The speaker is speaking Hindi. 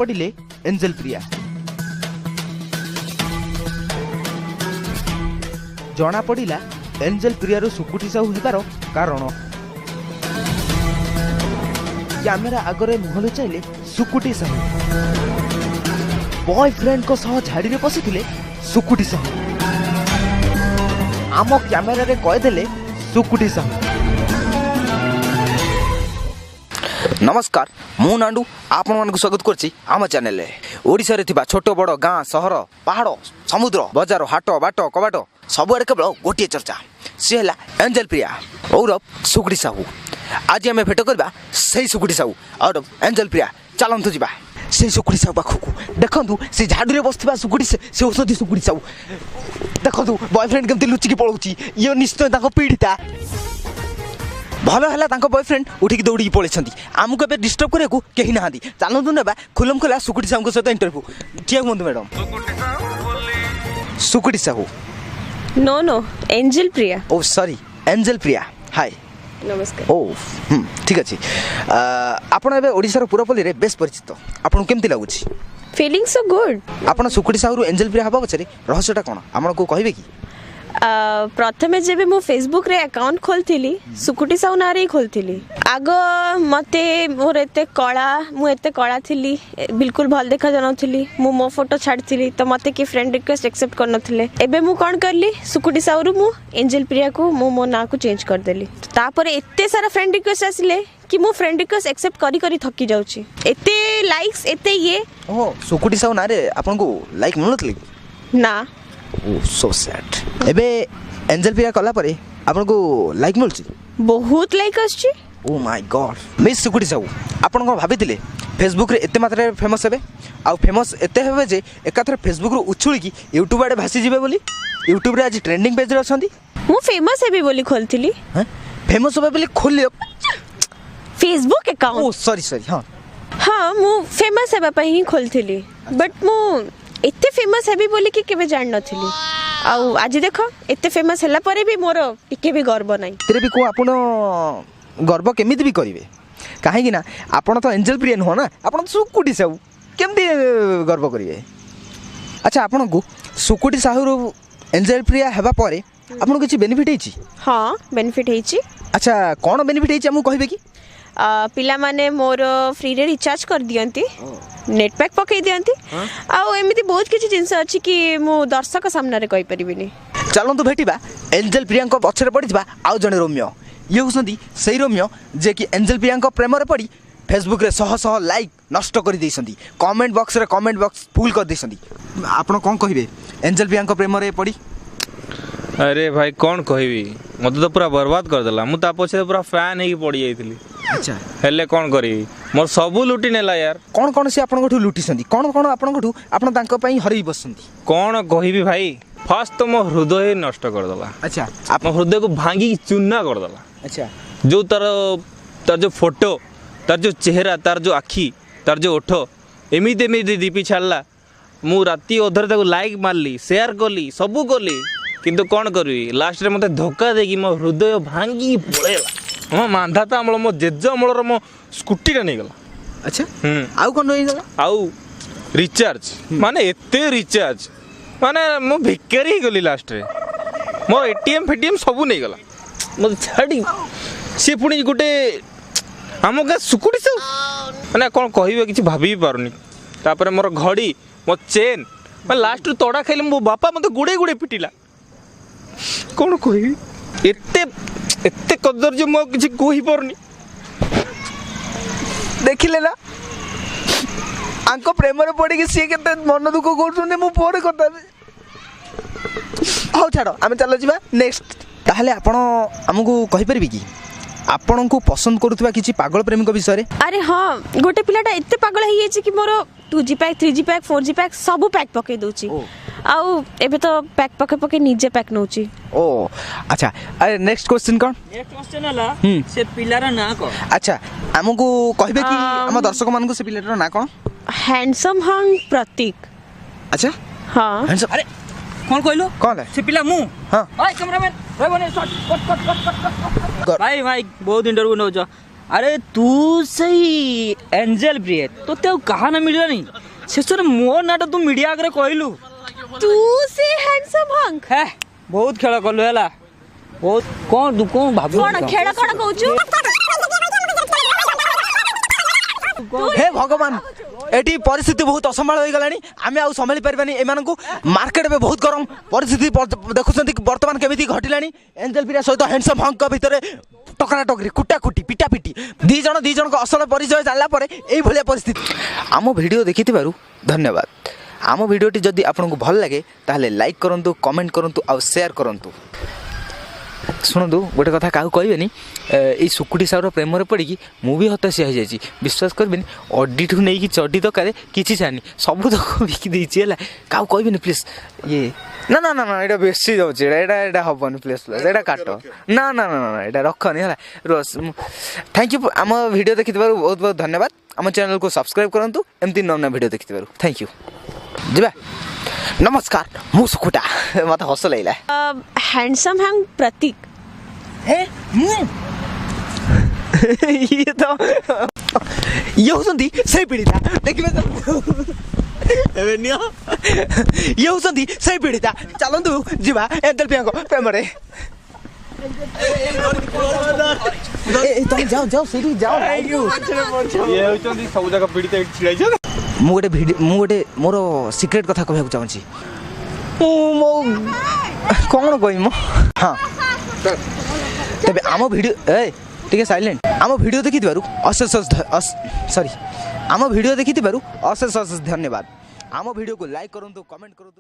पड़िले एंजल प्रिया। जना पड़िला एंजल प्रिया सुकुटी साहू हेबार कारण। कैमेरा आगरे मुह लुचाइले सुकुटी साहू। बॉयफ्रेंड को सह झाड़ी रे पसिथिले सुकुटी साहू। आम कैमेरा रे कहदेले सुकुटी साहू। नमस्कार, मु नांडू आपण मानक स्वागत करछि आम चैनल। ओडिसा रे थिबा छोट बड़ गाँ सहर पहाड़ समुद्र बजार हाट बाट कबाट सबुआड़े केवल गोटे चर्चा, सी है एंजल प्रिया और सुकुटी साहू। आज आम भेट करवा से सुकुटी साहू और एंजल प्रिया। चलतु जा से सुकुटी साहू पाखक। देखु से झाड़ू रे बसथिबा सुकुटी से औषधि सुकुटी साहू। देखु बॉयफ्रेंड केमती लुचिकी पलाउछि। ये निश्चय पीड़िता। भल है बॉयफ्रेंड उठिकी दौड़ी पलैंती। आमको ए डिस्टर्ब करने को कहीं ना। चलतु ना खुलम खुला सुकुटी साहू सहित इंटरव्यू। क्या हूँ madam? सुकुटी Sahu no no angel प्रिया। ओ सॉरी एंजल प्रिया। हाय नमस्कार। ओ ठीक अच्छे। आपण एबे ओडिसा रो पुरपल्ली रे बेस परिचित। आपन केमती लागुछि? Feeling so good. आपण सुकुटी साहू एंजल प्रिया हबा पछरे रहस्यटा कोन हमन को कहबे की? प्रथमे जेबे मो फेसबुक रे अकाउंट खोलथिली सुकुटी साहू ना रे खोलथिली। आग मते मोर एते कळा थिली, बिल्कुल भल देखा जानथिली। मो फोटो छाडथिली तो मते की फ्रेंड रिक्वेस्ट एक्सेप्ट करनथिले। एबे मु कोन करली सुकुटी साहू रु मु एंजल प्रिया को मो ना को चेंज कर देली। तापर एते सारा फ्रेंड रिक्वेस्ट आसिले कि मो फ्रेंड रिक्वेस्ट एक्सेप्ट करी करी थकी जाउची। एते लाइक्स एते ये ओ सुकुटी साहू ना रे आपन को लाइक मिलनथले ना। ओ सो सैड। एबे एंजल प्रिया कला परे आपन को लाइक मिलछि? बहुत लाइक आछि। Oh my God. Miss सुकुटी Sahu आपन को भाबितिले फेसबुक रे एते मात्रा रे फेमस हेबे आ फेमस एते हेबे जे एकाथरे फेसबुक रो उछुली की यूट्यूब आडे भासी जिवे बोली यूट्यूब रे आज ट्रेंडिंग पेज रे अछंती। मु फेमस हेबे बोली खोलथिली। हां फेमस हेबे बोली खोलियो फेसबुक अकाउंट। ओ सॉरी हां हाँ मु फेमस हेबा पई ही खोलथिली। बट मु एते फेमस हेबी बोली कि केबे जान नथिली। आउ आज देखो एते फेमस हैला परे भी मोर टिके भी गर्व नाही। तेरे भी को आपण गर्व केमिति भी करिवे काहे कि ना आपण तो एंजल प्रिया हो ना, आपण सुकुटी साहू केमति गर्व करिवे? अच्छा आपण को सुकुटी साहू रो एंजल प्रिया हेबा परे आपण किछि बेनिफिट हेछि? हाँ बेनिफिट हेछि। अच्छा कोन बेनिफिट हेछि हमु कहबे की? पिला माने मोर फ्री रे रिचार्ज कर दियंती, नेट पैक पकई दियंती। आउ एमिति बहुत किछि जिंस अछि कि मु दर्शक सामने रे कहि परिबिनी। चलंतु भेटिबा एंजल प्रिया को पछरे पडिबा आउ जने रोमियो। ये होसंती सही रोमियो जे कि एंजल प्रिया को प्रेम रे पड़ी फेसबुक रे सह सह लाइक नष्ट कर देइसंती। कमेंट बॉक्स फुल कर देइसंती। आपण कोन कहिबे एंजल प्रिया को प्रेम रे पड़ी? अरे भाई कौन कहबी, मत तो पूरा बर्बाद कर देला। मु ता पछे पूरा फैन हेकी पड़ी जाइथिली। अच्छा हेले कौन करी मोर सबु लुटी नेला यार। कौन से आपन कोठू लुटी संती? कौन आपन कोठू आपन तांको पई हरई बसंती? कौन कहबी भाई, फर्स्ट तो मो हृदय नष्ट कर देला। अच्छा आप हृदय को भांगी चूना कर देला। अच्छा जो तार जो फोटो, तार जो चेहरा, तार जो आखी, तार जो ओठ एमिति दीपी छाड़ला। मु राती अधर ताको लाइक मारली, शेयर कली, सबू कली, किंतु कौन करबी लास्ट रे मते धोखा देकी मो हृदय भांगी पळेला। मो मांधा ता अमल मो जेज अमलर मो स्कूटी रे नै गला। अच्छा आउ कोन नै गला? आउ रिचार्ज माने एते रिचार्ज माने मो भिकारी गली लास्ट रे। मो एटीएम फेटीएम सबू नै गला। मो छाडी से पुणी गुटे हम का सुकुटी से माने कोन कहिबे किछि भाबी पारुनी। तापर मोर घड़ी, मो चेन, मैं लास्ट रे तोड़ा खाइले मो बापा मते गुडे गुडे पिटिला। कौन कहि एते एते कदर जे मो किछि कहि परनी। देखिले ना आंको प्रेम रे पड़ी कि सी केते मन दुख करछुने मु पोरे कथा। हाउ छाड़ो आमे चलो जिबा नेक्स्ट। ताहले आपण हमकु कहि परबी कि आपण को पसंद करूथबा किछि पागल प्रेमी को विषय रे? अरे हाँ गोटे पिलाटा एते पागल हो जाइछि कि मोर 2G pack 3G pack 4G pack सब पैक पके दोछि। आउ एबे तो पैक पके निजे पैक नउछि। ओ अच्छा अरे नेक्स्ट क्वेश्चन कोन? नेक्स्ट क्वेश्चन हला से पिलार ना को। अच्छा हमकु कहबे कि हम दर्शक मान को से पिलार ना कोन? हैंडसम हंग प्रतीक। अच्छा हां हैंडसम। अरे कौन कहलो? कौन है से पिला मु? हां ओए कैमरामैन रे बने शॉट कट भाई बहुत इंटरव्यू न हो अरे तू सही एंजल प्रिय तो ते कहा ना मिलला नहीं शेषर मोर नाटा तू मीडिया आगे कहलु तू से हैंडसम हंक है बहुत खेल कलु है बहुत कौन तू कौन भाव कौन खेड़ा कौन कहूछु हे भगवान एटी परिस्थिति बहुत असंभाल हो गलानी आमे आउ संभाली परबानी एमानकु मार्केट में बहुत गरम परिस्थिति देखुछंती वर्तमान केमिति घटिलानी एंजल प्रिया सहित हैंडसम हंक भितर टकरा टकरी कुटा कुटी पिटा पिटी दी जन को असल परिचय जानला परे एई भलिया परिस्थिति आम वीडियो देखिथिबारु धन्यवाद आम वीडियोटी जदि आपनको भल लागे ताहले लाइक करंतु कमेंट करंतु आ शेयर करंतु शुणु गोटे कथा क्या कहबेनि ये सुकुटी साहूर प्रेम पड़ी मु भी हताशिया हो जाए विश्वास करबेनि अड्डी ठू नहीं कि चड्डी दरकार किसी छानी सब तक बिकी देती है क्या कहबेनि प्लीज ये ना ना ना ना ये बेसी जाऊँगा हेनी प्लीज प्लीज ये काट ना ना ना ना ये रखनी है रोज थैंक यू आम वीडियो देखि बहुत बहुत धन्यवाद आम चैनल को सब्सक्राइब करूँ एमती नौ वीडियो देखि थैंक यू जीवा नमस्कार मु सुकुटा मत हस लगे हैंडसम हंक प्रतीक ये तो ये होसंती सही पीड़िता देखिबे ये होसंती सही पीड़िता चलंतु जीवा एंतल पियाको प्रेमरे तुम जाओ जाओ सीधी जाओ ये होचंदी सब जगह पीड़ित एट छिड़ाई छ मु गोटे मोर सिक्रेट कथा कहବାକୁ चाहूँगी मो कौन कही मो हाँ तेरे आम वीडियो ए टिके साइलेंट आम वीडियो देखि अशेष सॉरी आम वीडियो देखि अशेष धन्यवाद आम वीडियो को लाइक करूँ कमेंट करूँ।